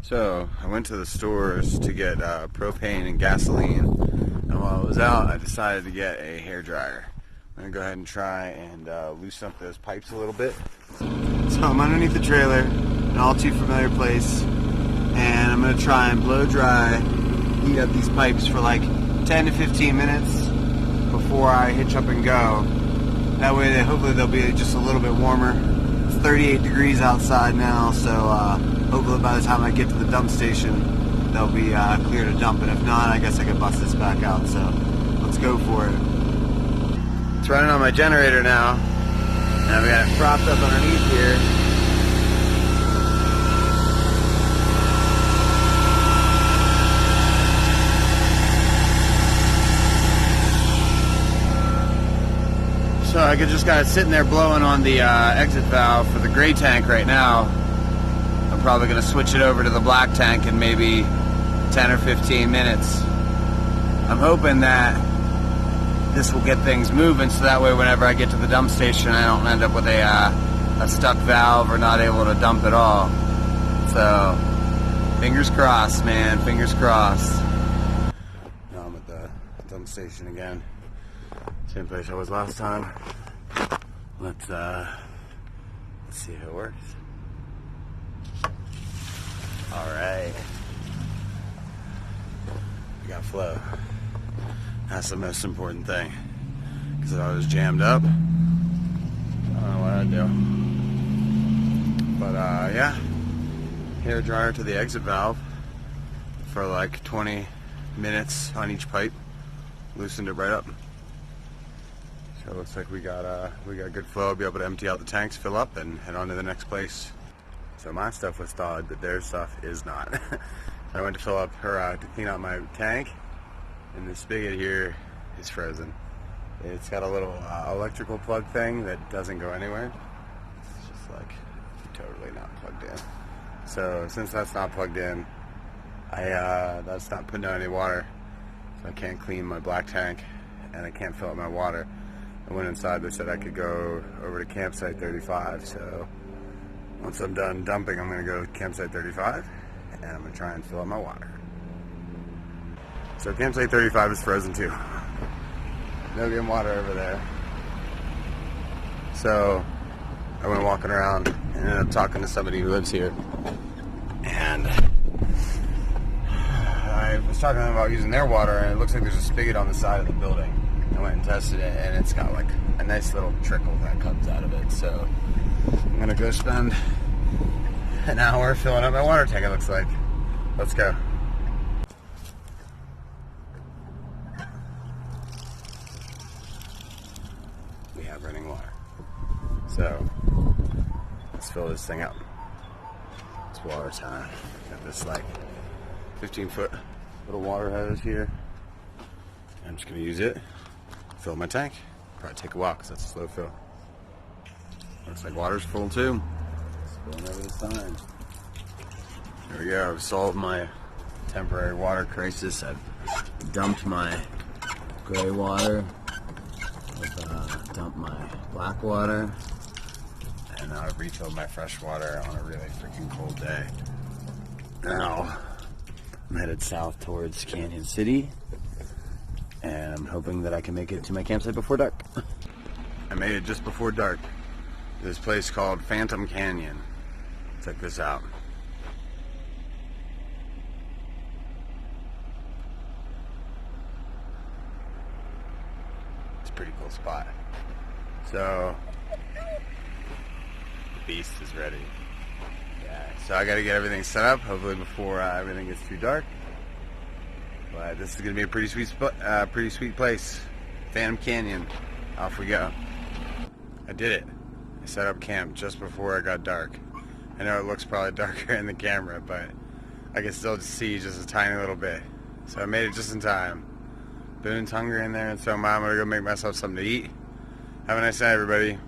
So I went to the stores to get propane and gasoline, and while I was out I decided to get a hair dryer. I'm going to go ahead and try and loosen up those pipes a little bit. So I'm underneath the trailer, an all too familiar place, and I'm going to try and blow dry, heat up these pipes for like 10 to 15 minutes before I hitch up and go. That way hopefully they'll be just a little bit warmer. It's 38 degrees outside now, so hopefully by the time I get to the dump station, they'll be clear to dump. And if not, I guess I could bust this back out. So let's go for it. It's running on my generator now, and I've got it propped up underneath here. So I just got it sitting there blowing on the exit valve for the gray tank right now. I'm probably going to switch it over to the black tank in maybe 10 or 15 minutes. I'm hoping that this will get things moving so that way whenever I get to the dump station I don't end up with a stuck valve or not able to dump at all. So fingers crossed, man, fingers crossed. Now I'm at the dump station again. Same place I was last time. Let's see how it works. Alright. We got flow. That's the most important thing. Because if I was jammed up, I don't know what I'd do. But yeah. Hair dryer to the exit valve for like 20 minutes on each pipe. Loosened it right up. So it looks like we got good flow. I'll be able to empty out the tanks, fill up, and head on to the next place. So my stuff was thawed, but their stuff is not. I went to fill up to clean out my tank, and the spigot here is frozen. It's got a little electrical plug thing that doesn't go anywhere. It's just like totally not plugged in. So since that's not plugged in, that's not putting out any water. So I can't clean my black tank, and I can't fill up my water. I went inside, they said I could go over to campsite 35, so once I'm done dumping, I'm going to go to campsite 35, and I'm going to try and fill up my water. So campsite 35 is frozen too. No getting water over there. So I went walking around and ended up talking to somebody who lives here, and I was talking to them about using their water, and it looks like there's a spigot on the side of the building. I went and tested it, and it's got like a nice little trickle that comes out of it. So I'm gonna go spend an hour filling up my water tank, it looks like. Let's go. We have running water. So let's fill this thing up. It's water time. Got this like 15-foot little water hose here. I'm just gonna use it. Fill my tank. Probably take a while because that's a slow fill. Looks like water's full too. Spilling over the sign. There we go. I've solved my temporary water crisis. I've dumped my gray water. I've dumped my black water. And now I've refilled my fresh water on a really freaking cold day. Now I'm headed south towards Canyon City. And I'm hoping that I can make it to my campsite before dark. I made it just before dark. This place called Phantom Canyon. Check this out. It's a pretty cool spot. So, the beast is ready. Yeah, so I gotta get everything set up, hopefully before everything gets too dark. But this is going to be a pretty sweet place. Phantom Canyon. Off we go. I did it. I set up camp just before it got dark. I know it looks probably darker in the camera, but I can still see just a tiny little bit. So I made it just in time. Boone's hungry in there, and so I'm going to go make myself something to eat. Have a nice night, everybody.